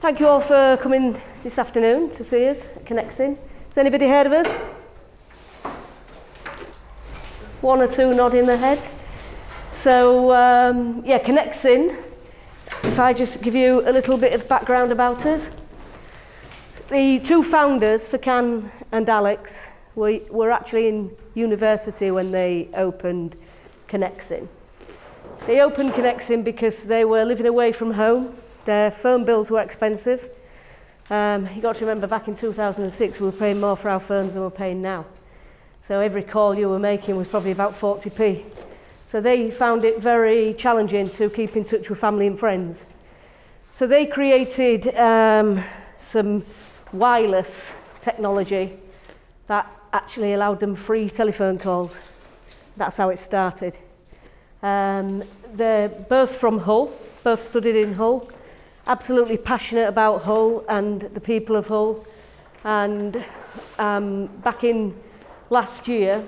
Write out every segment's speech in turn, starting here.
Thank you all for coming this afternoon to see us at Connexin. Has anybody heard of us? One or two nodding their heads. So, Connexin, if I just give you a little bit of background about us. The two founders, Furkan and Alex, were actually in university when they opened Connexin. They opened Connexin because they were living away from home. Their phone bills were expensive. You got to remember back in 2006 we were paying more for our phones than we're paying now. So every call you were making was probably about 40p. So they found it very challenging to keep in touch with family and friends. So they created some wireless technology that actually allowed them free telephone calls. That's how it started. They're both from Hull, both studied in Hull, absolutely passionate about Hull and the people of Hull. And back in last year,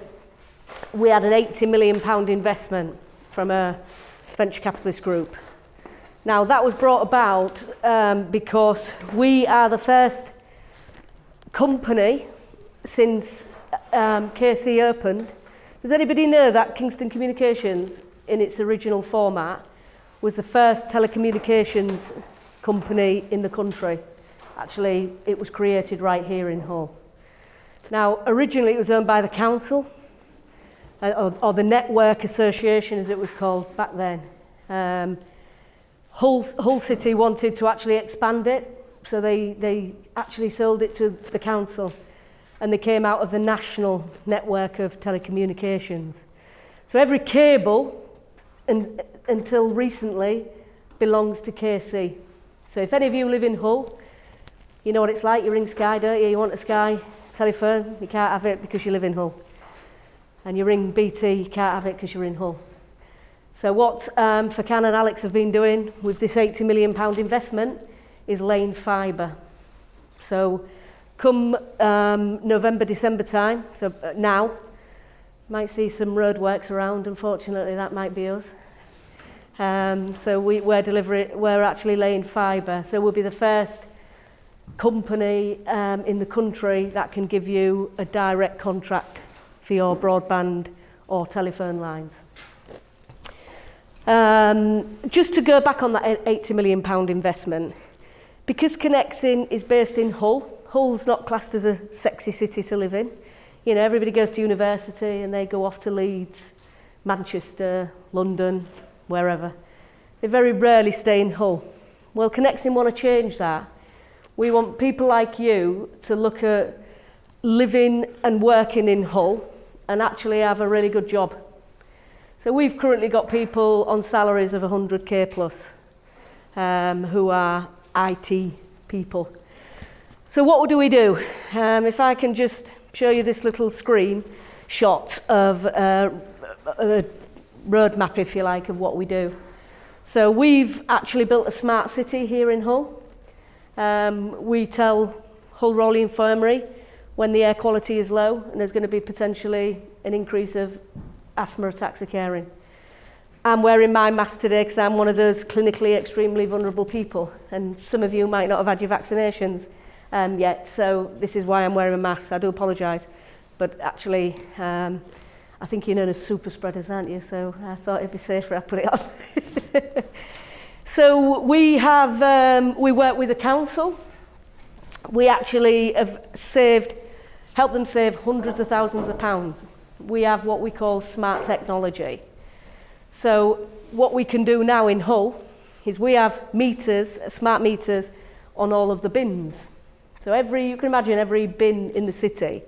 we had an £80 million investment from a venture capitalist group. Now that was brought about because we are the first company since KC opened. Does anybody know that Kingston Communications, in its original format, was the first telecommunications company in the country? Actually, it was created right here in Hull. Now, originally it was owned by the council, or the Network Association as it was called back then. Hull City wanted to actually expand it, so they actually sold it to the council, and they came out of the national network of telecommunications. So every cable, until recently, belongs to KC. So if any of you live in Hull, you know what it's like. You ring Sky, don't you? You want a Sky telephone, you can't have it because you live in Hull. And you ring BT, you can't have it because you're in Hull. So what Furkan and Alex have been doing with this £80 million investment is laying fibre. So come November, December time, so now, might see some roadworks around. Unfortunately, that might be us. So we're actually laying fibre. So we'll be the first company in the country that can give you a direct contract for your broadband or telephone lines. Just to go back on that £80 million investment, because Connexin is based in Hull, Hull's not classed as a sexy city to live in. You know, everybody goes to university and they go off to Leeds, Manchester, London, wherever. They very rarely stay in Hull. Well, Connexin want to change that. We want people like you to look at living and working in Hull and actually have a really good job. So we've currently got people on salaries of 100k plus who are IT people. So what do we do? If I can just show you this little screen shot of a roadmap, if you like, of what we do. So we've actually built a smart city here in Hull. We tell Hull Rowley Infirmary when the air quality is low and there's going to be potentially an increase of asthma attacks occurring. I'm wearing my mask today because I'm one of those clinically extremely vulnerable people, and some of you might not have had your vaccinations yet, so this is why I'm wearing a mask. I do apologise, but actually I think you're known as super spreaders, aren't you? So I thought it'd be safer I put it on. So we work with the council. We actually have helped them save hundreds of thousands of pounds. We have what we call smart technology. So what we can do now in Hull is we have meters, smart meters, on all of the bins. So you can imagine every bin in the city.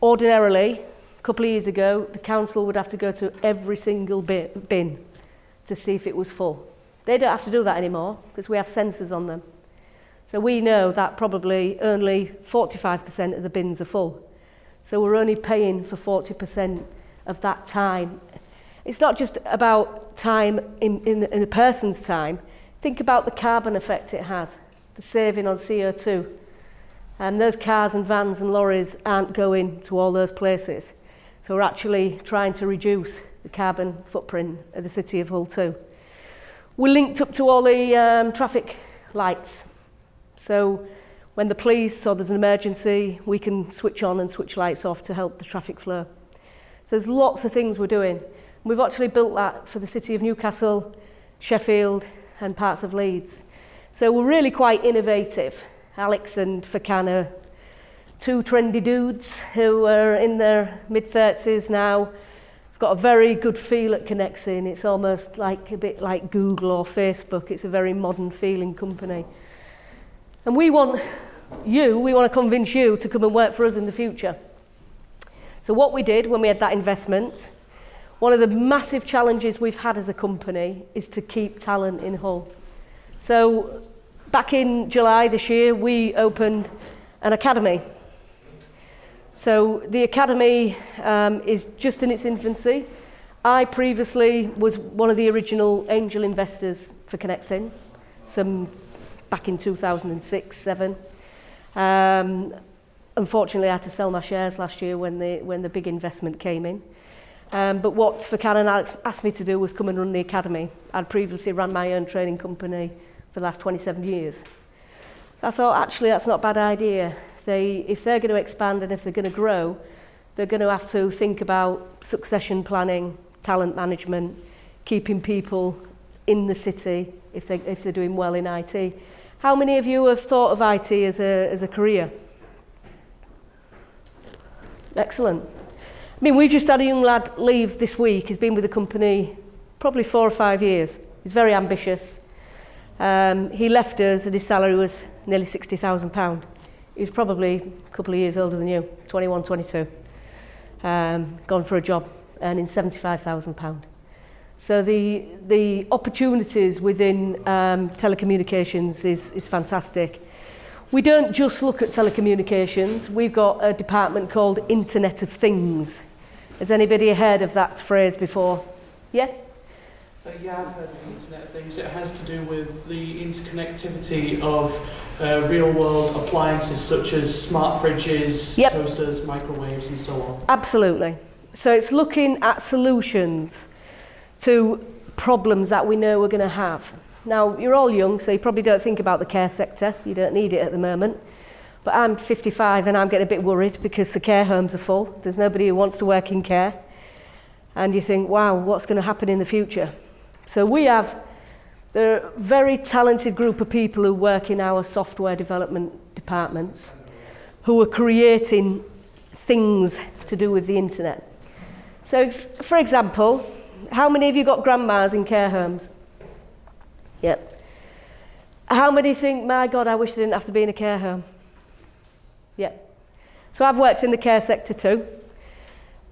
Ordinarily, a couple of years ago, the council would have to go to every single bin to see if it was full. They don't have to do that anymore because we have sensors on them. So we know that probably only 45% of the bins are full. So we're only paying for 40% of that time. It's not just about time in a person's time. Think about the carbon effect it has, the saving on CO2. And those cars and vans and lorries aren't going to all those places. So we're actually trying to reduce the carbon footprint of the city of Hull too. We're linked up to all the traffic lights. So when the police or there's an emergency, we can switch on and switch lights off to help the traffic flow. So there's lots of things we're doing. We've actually built that for the city of Newcastle, Sheffield and parts of Leeds. So we're really quite innovative. Alex and Fakan are two trendy dudes who are in their mid-30s now. We've got a very good feel at Connexin. It's almost like a bit like Google or Facebook. It's a very modern feeling company. And we want to convince you to come and work for us in the future. So what we did when we had that investment, one of the massive challenges we've had as a company is to keep talent in Hull. So back in July this year, we opened an academy. So the academy is just in its infancy. I previously was one of the original angel investors for Connexin, back in 2006-07. Unfortunately, I had to sell my shares last year when the big investment came in. But what Fakan and Alex asked me to do was come and run the academy. I'd previously run my own training company for the last 27 years. So I thought, actually, that's not a bad idea. If they're going to expand and if they're going to grow, they're going to have to think about succession planning, talent management, keeping people in the city if they're doing well in IT. How many of you have thought of IT as a career? Excellent. I mean, we've just had a young lad leave this week. He's been with the company probably 4 or 5 years. He's very ambitious. He left us and his salary was nearly £60,000. He was probably a couple of years older than you, 21, 22. Gone for a job, earning £75,000. So the opportunities within telecommunications is fantastic. We don't just look at telecommunications. We've got a department called Internet of Things. Has anybody heard of that phrase before? Yeah? Yeah, I've heard of the Internet of Things. It has to do with the interconnectivity of real-world appliances such as smart fridges, Yep. toasters, microwaves, and so on. Absolutely. So it's looking at solutions to problems that we know we're going to have. Now, you're all young, so you probably don't think about the care sector. You don't need it at the moment. But I'm 55 and I'm getting a bit worried because the care homes are full. There's nobody who wants to work in care. And you think, wow, what's going to happen in the future? So we have a very talented group of people who work in our software development departments who are creating things to do with the internet. So, for example, how many of you got grandmas in care homes? Yep. How many think, my God, I wish I didn't have to be in a care home? Yep. So I've worked in the care sector too.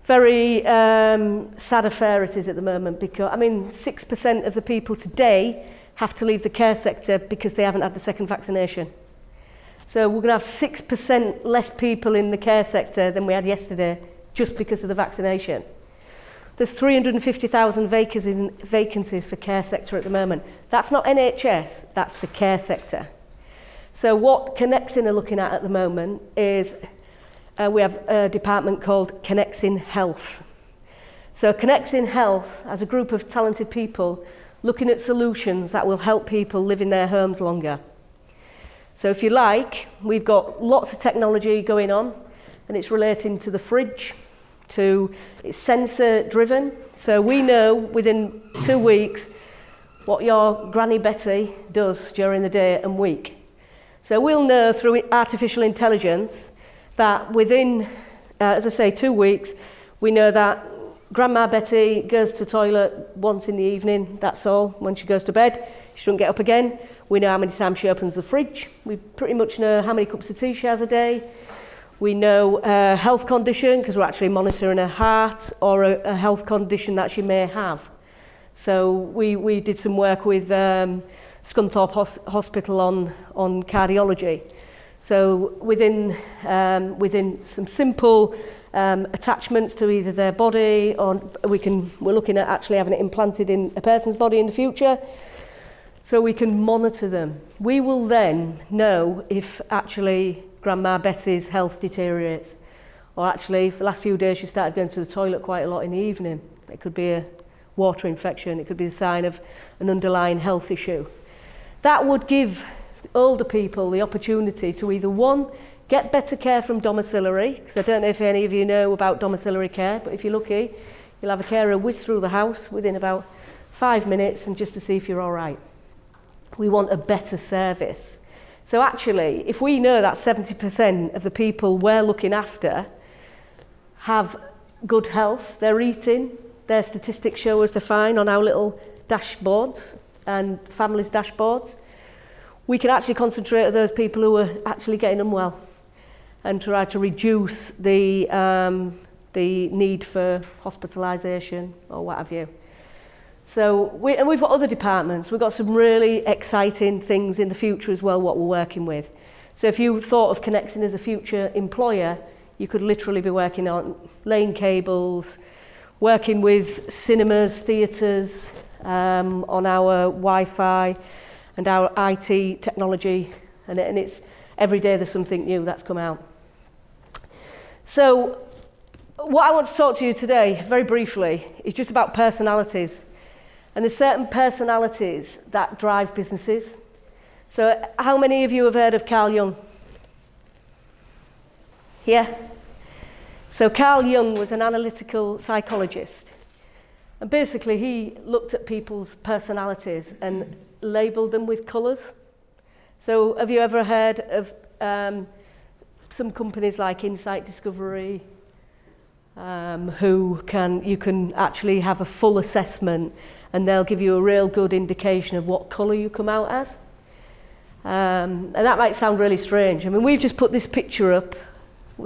Very sad affair it is at the moment because, 6% of the people today have to leave the care sector because they haven't had the second vaccination. So we're going to have 6% less people in the care sector than we had yesterday just because of the vaccination. There's 350,000 vacancies for care sector at the moment. That's not NHS, that's the care sector. So what Connexin are looking at the moment is we have a department called Connexin Health. So Connexin Health, as a group of talented people, looking at solutions that will help people live in their homes longer. So if you like, we've got lots of technology going on, and it's relating to the fridge, it's sensor driven. So we know within 2 weeks what your Granny Betty does during the day and week. So we'll know through artificial intelligence that within, 2 weeks, we know that Grandma Betty goes to the toilet once in the evening, that's all. When she goes to bed, she shouldn't get up again. We know how many times she opens the fridge. We pretty much know how many cups of tea she has a day. We know a health condition because we're actually monitoring her heart or a health condition that she may have. So we did some work with Scunthorpe Hospital on cardiology. So within some simple attachments to either their body or we're looking at actually having it implanted in a person's body in the future. So we can monitor them. We will then know if actually Grandma Betty's health deteriorates, or actually for the last few days she started going to the toilet quite a lot in the evening. It could be a water infection, it could be a sign of an underlying health issue. That would give older people the opportunity to either, one, get better care from domiciliary, because I don't know if any of you know about domiciliary care, but if you're lucky, you'll have a carer whiz through the house within about 5 minutes and just to see if you're all right. We want a better service. So actually, if we know that 70% of the people we're looking after have good health, they're eating, their statistics show us they're fine on our little dashboards and families' dashboards, we can actually concentrate on those people who are actually getting unwell and try to reduce the need for hospitalisation or what have you. So we've got other departments. We've got some really exciting things in the future as well, what we're working with. So if you thought of Connexin as a future employer, you could literally be working on laying cables, working with cinemas, theatres, on our Wi-Fi and our IT technology, and it's every day there's something new that's come out. So what I want to talk to you today, very briefly, is just about personalities. And there's certain personalities that drive businesses. So how many of you have heard of Carl Jung? Yeah? So Carl Jung was an analytical psychologist. And basically he looked at people's personalities and labelled them with colours. So have you ever heard of some companies like Insight Discovery, you can actually have a full assessment and they'll give you a real good indication of what colour you come out as. And that might sound really strange. I mean, we've just put this picture up.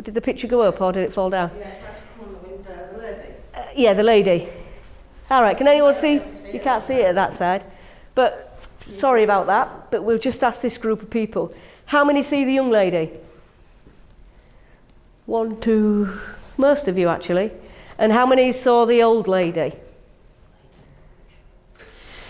Did the picture go up or did it fall down? Yes, that's come on the window, the lady. Yeah, the lady. All right, can anyone see? You can't see it at that side. But sorry about that, but we'll just ask this group of people. How many see the young lady? 1, 2, most of you actually. And how many saw the old lady?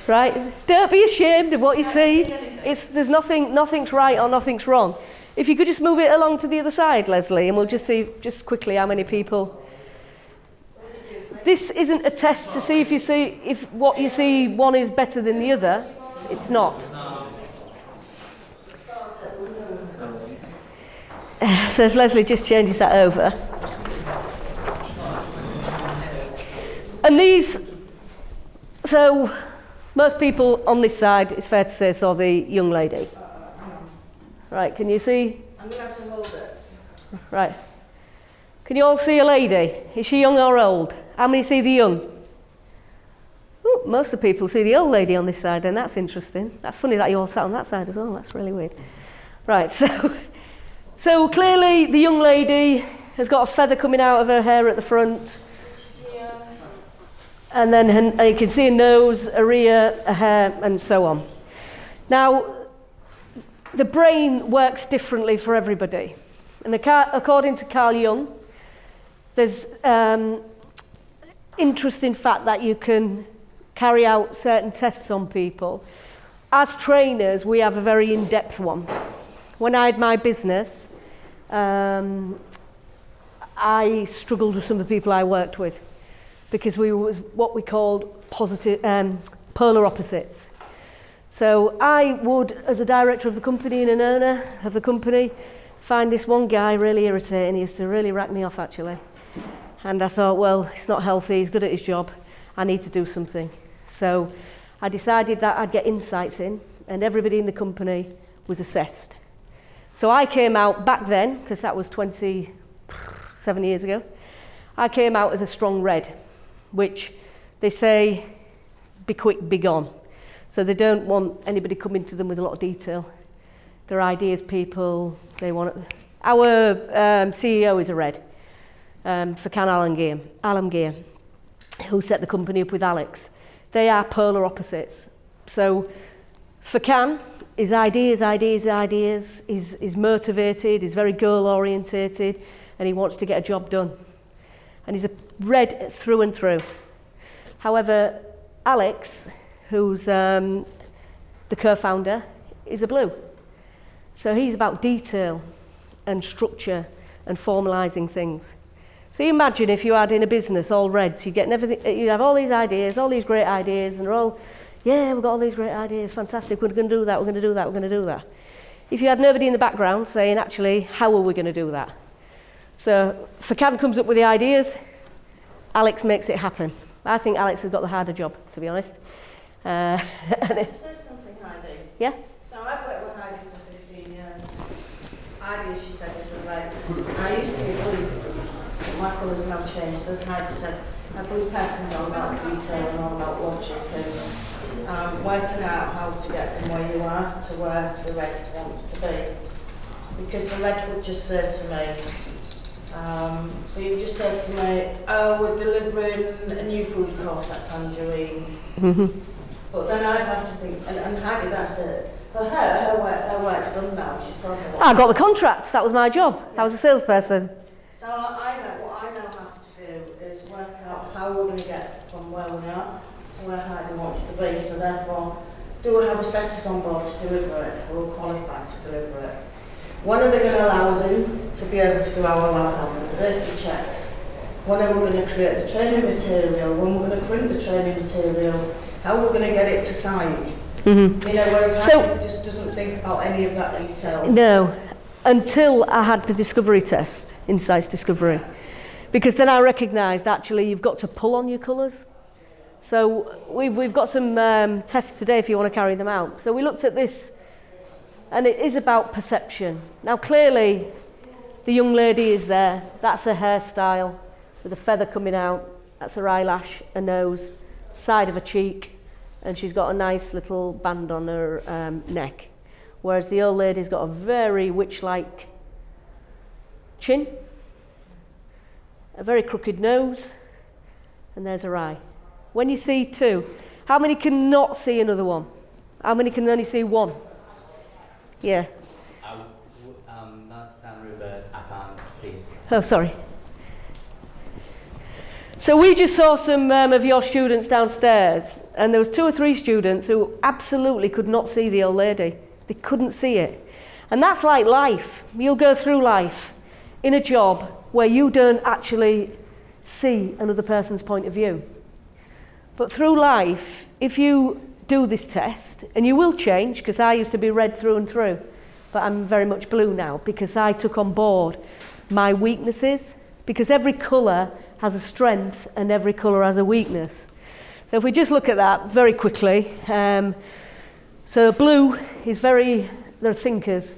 Right? Don't be ashamed of what you see. There's nothing's right or nothing's wrong. If you could just move it along to the other side, Leslie, and we'll just see just quickly how many people. This isn't a test to see if what you see one is better than the other. It's not. So if Leslie just changes that over. And so most people on this side, it's fair to say, saw the young lady. Right, can you see? I'm going to have to hold it. Right. Can you all see a lady? Is she young or old? How many see the young? Ooh, most of the people see the old lady on this side, and that's interesting. That's funny that you all sat on that side as well. That's really weird. Right, so clearly the young lady has got a feather coming out of her hair at the front. And then you can see a nose, a ear, a hair, and so on. Now, the brain works differently for everybody. And according to Carl Jung, there's interesting fact that you can carry out certain tests on people. As trainers, we have a very in-depth one. When I had my business, I struggled with some of the people I worked with because we was what we called polar opposites. So I would, as a director of the company and an owner of the company, find this one guy really irritating. He used to really rack me off, actually. And I thought, well, he's not healthy, he's good at his job, I need to do something. So I decided that I'd get insights in, and everybody in the company was assessed. So I came out back then, because that was 27 years ago, I came out as a strong red, which they say, be quick, be gone. So they don't want anybody coming to them with a lot of detail. They're ideas people, they want it. Our CEO is a red, for Alan Gear, who set the company up with Alex. They are polar opposites. So for Can, his ideas, he's motivated, he's very goal orientated, and he wants to get a job done. And he's a red through and through. However, Alex, who's the co-founder, is a blue. So he's about detail and structure and formalising things. So you imagine if you had in a business all reds, you'd get everything, you have all these ideas, all these great ideas, and they're all, yeah, we've got all these great ideas, fantastic, we're going to do that, we're going to do that, we're going to do that. if you had nobody in the background saying, actually, how are we going to do that? So Fakan comes up with the ideas, Alex makes it happen. I think Alex has got the harder job, to be honest. Can I say something, Heidi? Yeah? So I've worked with Heidi for 15 years. Heidi, as she said, is a red. I used to be blue. My colour's now changed. So as Heidi said, a blue person's all about detail and all about logic and working out how to get from where you are to where the red wants to be. Because the red would just say to me, so you just said to me, oh, we're delivering a new food course at Tangerine. Mm-hmm. But then I'd have to think, and Heidi, that's it. For her work's done now. She's talking about. I got the contracts. That was my job. I was a salesperson. So what I now have to do is work out how we're going to get from where we are to where Heidi wants to be. So therefore, do we have assessors on board to deliver it? Who are qualified to deliver it? When are they going to allow us in to be able to do our lab health and safety checks? When are we going to create the training material? When we're going to print the training material? How we're going to get it to site? Mm-hmm. You know, whereas Heidi just doesn't think about any of that detail. No, until I had the discovery test, Insights Discovery. Because then I recognised, actually, you've got to pull on your colours. So we've got some tests today if you want to carry them out. So we looked at this, and it is about perception. Now, clearly, the young lady is there. That's her hairstyle, with a feather coming out. That's her eyelash, her nose, side of her cheek, and she's got a nice little band on her neck. Whereas the old lady's got a very witch-like chin, a very crooked nose, and there's her eye. When you see two, how many can not see another one? How many can only see one? Yeah. Not Sam Rupert, I can't see. Oh, sorry. So we just saw some of your students downstairs, and there was 2 or 3 students who absolutely could not see the old lady. They couldn't see it. And that's like life. You'll go through life in a job where you don't actually see another person's point of view. But through life, if you do this test, and you will change, because I used to be red through and through, but I'm very much blue now, because I took on board my weaknesses, because every colour has a strength and every colour has a weakness. So if we just look at that very quickly, so blue is they're thinkers.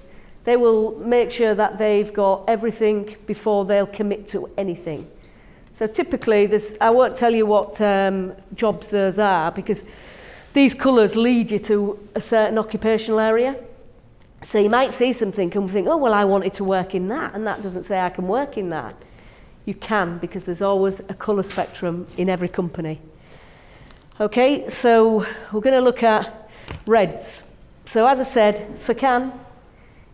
They will make sure that they've got everything before they'll commit to anything. So typically, I won't tell you what jobs those are, because these colours lead you to a certain occupational area. So you might see something and think, oh, well, I wanted to work in that, and that doesn't say I can work in that. You can, because there's always a colour spectrum in every company. Okay, so we're going to look at reds. So as I said, Fakan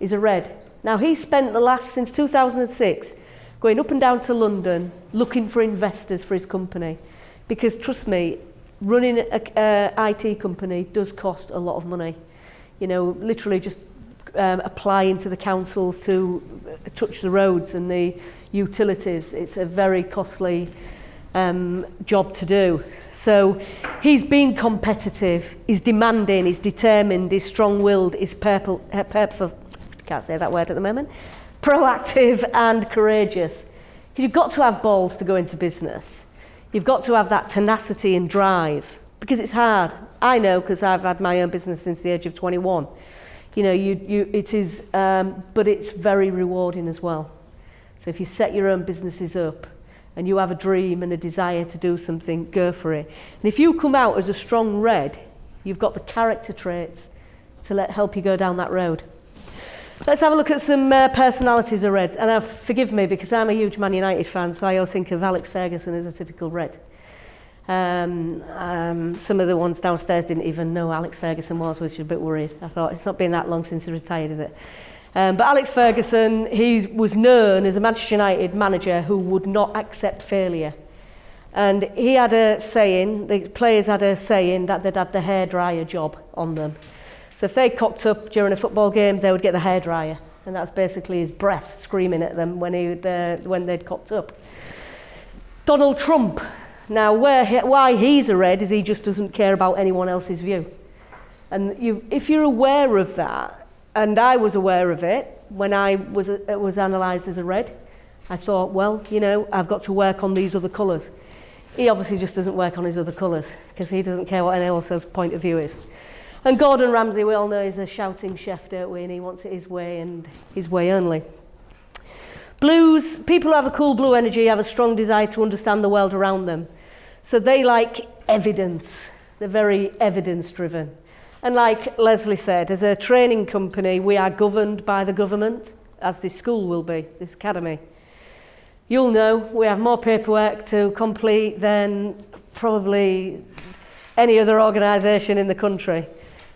is a red. Now he spent since 2006, going up and down to London, looking for investors for his company. Because trust me, running an IT company does cost a lot of money. You know, literally just applying to the councils to touch the roads and the utilities. It's a very costly job to do. So he's been competitive, he's demanding, he's determined, he's strong-willed, he's purposeful, can't say that word at the moment, proactive and courageous. Because you've got to have balls to go into business. You've got to have that tenacity and drive, because it's hard. I know, because I've had my own business since the age of 21. You know, it is, but it's very rewarding as well. So if you set your own businesses up and you have a dream and a desire to do something, go for it. And if you come out as a strong red, you've got the character traits to help you go down that road. Let's have a look at some personalities of reds. And forgive me, because I'm a huge Man United fan, so I always think of Alex Ferguson as a typical red. Some of the ones downstairs didn't even know Alex Ferguson was, which is a bit worried. I thought, it's not been that long since he retired, is it? But Alex Ferguson, he was known as a Manchester United manager who would not accept failure. And he had a saying, the players had a saying that they'd had the hairdryer job on them. So if they cocked up during a football game, they would get the hairdryer. And that's basically his breath screaming at them when they'd cocked up. Donald Trump. Now, why he's a red is he just doesn't care about anyone else's view. And if you're aware of that, And I was aware of it when it was analysed as a red. I thought, well, you know, I've got to work on these other colours. He obviously just doesn't work on his other colours because he doesn't care what anyone else's point of view is. And Gordon Ramsay, we all know, is a shouting chef, don't we? And he wants it his way and his way only. Blues, people who have a cool blue energy have a strong desire to understand the world around them. So they like evidence. They're very evidence-driven. And like Leslie said, as a training company, we are governed by the government, as this school will be, this academy. You'll know we have more paperwork to complete than probably any other organisation in the country.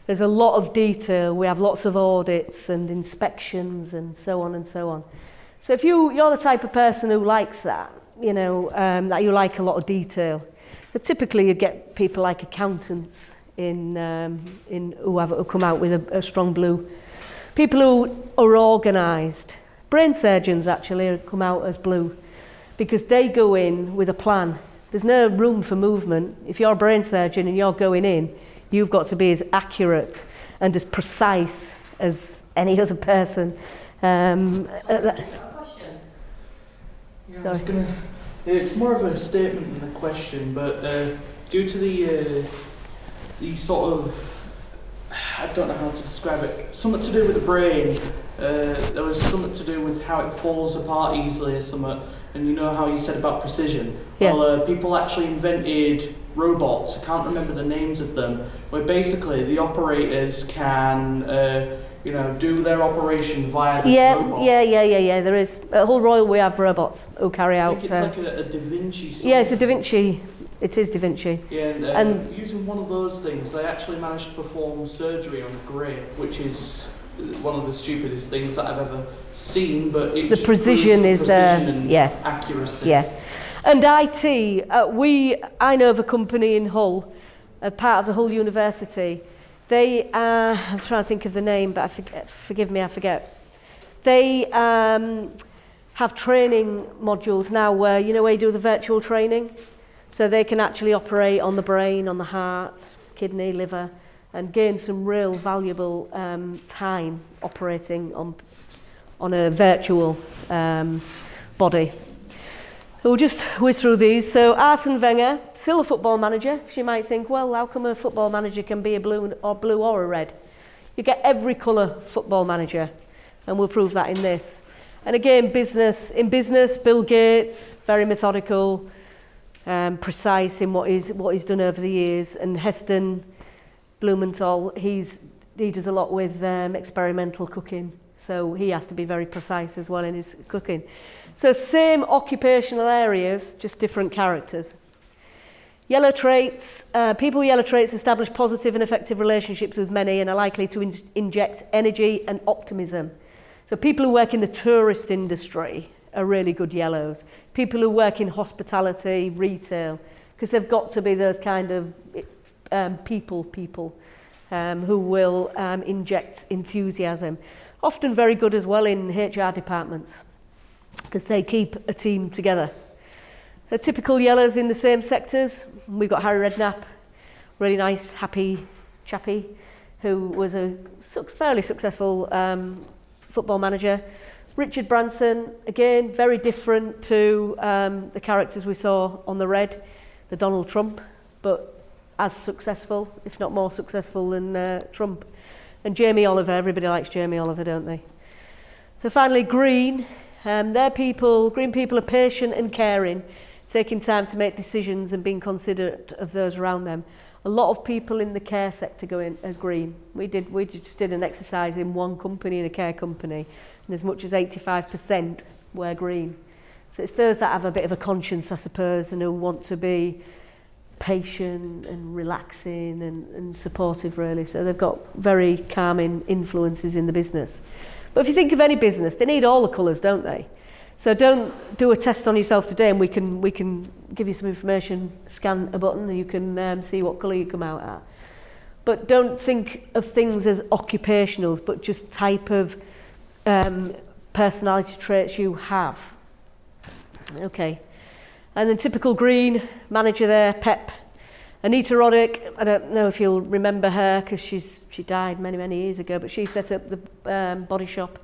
There's a lot of detail. We have lots of audits and inspections and so on and so on. So if you're the type of person who likes that, you know, that you like a lot of detail, but typically you get people like accountants who come out with a strong blue. People who are organised. Brain surgeons actually come out as blue because they go in with a plan. There's no room for movement. If you're a brain surgeon and you're going in, you've got to be as accurate and as precise as any other person. Yeah, it's more of a statement than a question, but due to the sort of, I don't know how to describe it, something to do with the brain, there was something to do with how it falls apart easily or something, and you know how you said about precision. Yeah. Well, people actually invented robots, I can't remember the names of them, where basically the operators can do their operation via this robot. Yeah. There is. At Hull Royal we have robots who carry out... I think it's like a Da Vinci something. Yeah, it's a Da Vinci. It is Da Vinci. Yeah, and using one of those things, they actually managed to perform surgery on a grape, which is one of the stupidest things that I've ever seen, but it the just precision is there. And yeah. accuracy. Yeah. And IT, I know of a company in Hull, a part of the Hull University. They, I'm trying to think of the name, but forgive me, I forget. They have training modules now where you do the virtual training. So they can actually operate on the brain, on the heart, kidney, liver, and gain some real valuable time operating on a virtual body. We'll just whiz through these. So Arsene Wenger, still a football manager. You might think, well, how come a football manager can be a blue or a red? You get every colour football manager, and we'll prove that in this. And again, in business, Bill Gates, very methodical, precise in what he's done over the years. And Heston Blumenthal, he does a lot with experimental cooking, so he has to be very precise as well in his cooking. So same occupational areas, just different characters. Yellow traits. People with yellow traits establish positive and effective relationships with many and are likely to inject energy and optimism. So people who work in the tourist industry are really good yellows. People who work in hospitality, retail, because they've got to be those kind of people who will inject enthusiasm. Often very good as well in HR departments, because they keep a team together. So typical yellows in the same sectors. We've got Harry Redknapp, really nice, happy chappie, who was a fairly successful football manager. Richard Branson, again, very different to the characters we saw on the red, the Donald Trump, but as successful, if not more successful than Trump. And Jamie Oliver, everybody likes Jamie Oliver, don't they? So finally, green. Green people are patient and caring, taking time to make decisions and being considerate of those around them. A lot of people in the care sector go in as green. We just did an exercise in one company, in a care company, and as much as 85% were green. So it's those that have a bit of a conscience, I suppose, and who want to be patient and relaxing and supportive, really. So they've got very calming influences in the business. But if you think of any business, they need all the colours, don't they? So don't do a test on yourself today and we can give you some information, scan a button and you can see what colour you come out at. But don't think of things as occupationals, but just type of personality traits you have. Okay. And then typical green, manager there, pep Anita Roddick, I don't know if you'll remember her because she died many years ago, but she set up the Body Shop.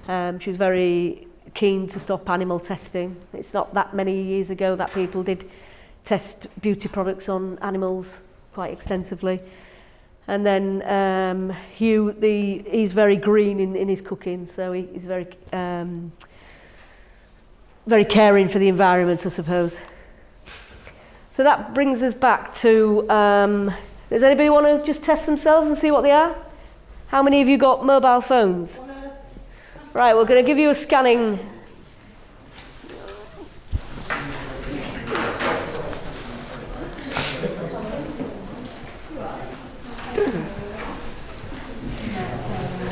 She was very keen to stop animal testing. It's not that many years ago that people did test beauty products on animals quite extensively. And then Hugh, he's very green in his cooking, so he's very very caring for the environment, I suppose. So that brings us back to, does anybody want to just test themselves and see what they are? How many of you got mobile phones? Right, we're going to give you a scanning.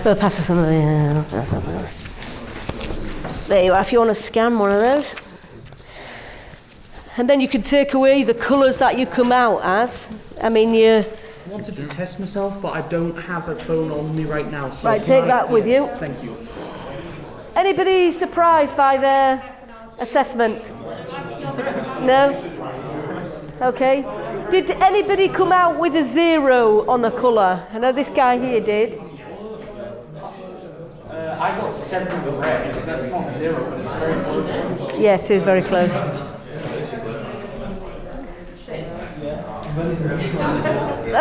We'll pass us some of the, there you are, if you want to scan one of those. And then you can take away the colours that you come out as. I mean, I wanted to test myself, but I don't have a phone on me right now. So right, take that with you. Thank you. Anybody surprised by their assessment? No? Okay. Did anybody come out with a 0 on a colour? I know this guy here did. I got 7 correct. That's not 0, but it's very close. Yeah, it is very close.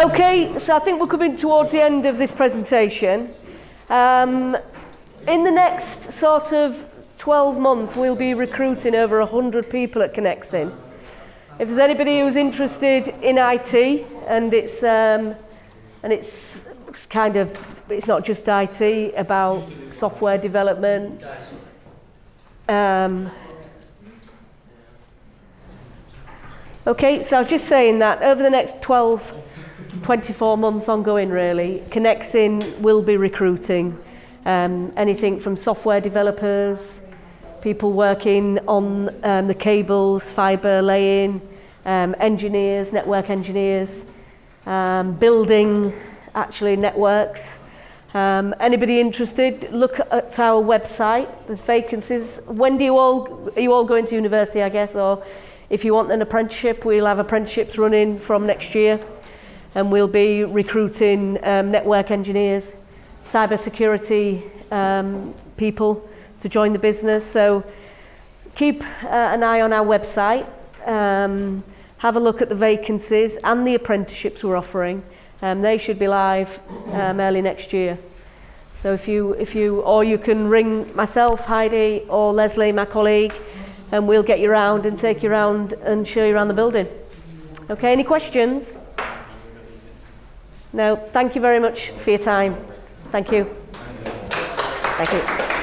Okay, so I think we're coming towards the end of this presentation. In the next sort of 12 months, we'll be recruiting over 100 people at Connexin. If there's anybody who's interested in IT, and it's kind of, it's not just IT, about software development. Okay, so I was just saying that over the next 12, 24 months ongoing really, Connexin will be recruiting anything from software developers, people working on the cables, fibre laying, engineers, network engineers, building actually networks. Anybody interested, look at our website, there's vacancies. When are you all going to university, I guess, or if you want an apprenticeship, we'll have apprenticeships running from next year, and we'll be recruiting network engineers, cyber security people to join the business. So keep an eye on our website, have a look at the vacancies and the apprenticeships we're offering. They should be live early next year. So if you, or you can ring myself, Heidi, or Leslie, my colleague, and we'll get you around and take you around and show you around the building. Okay, any questions? No, thank you very much for your time. Thank you. Thank you.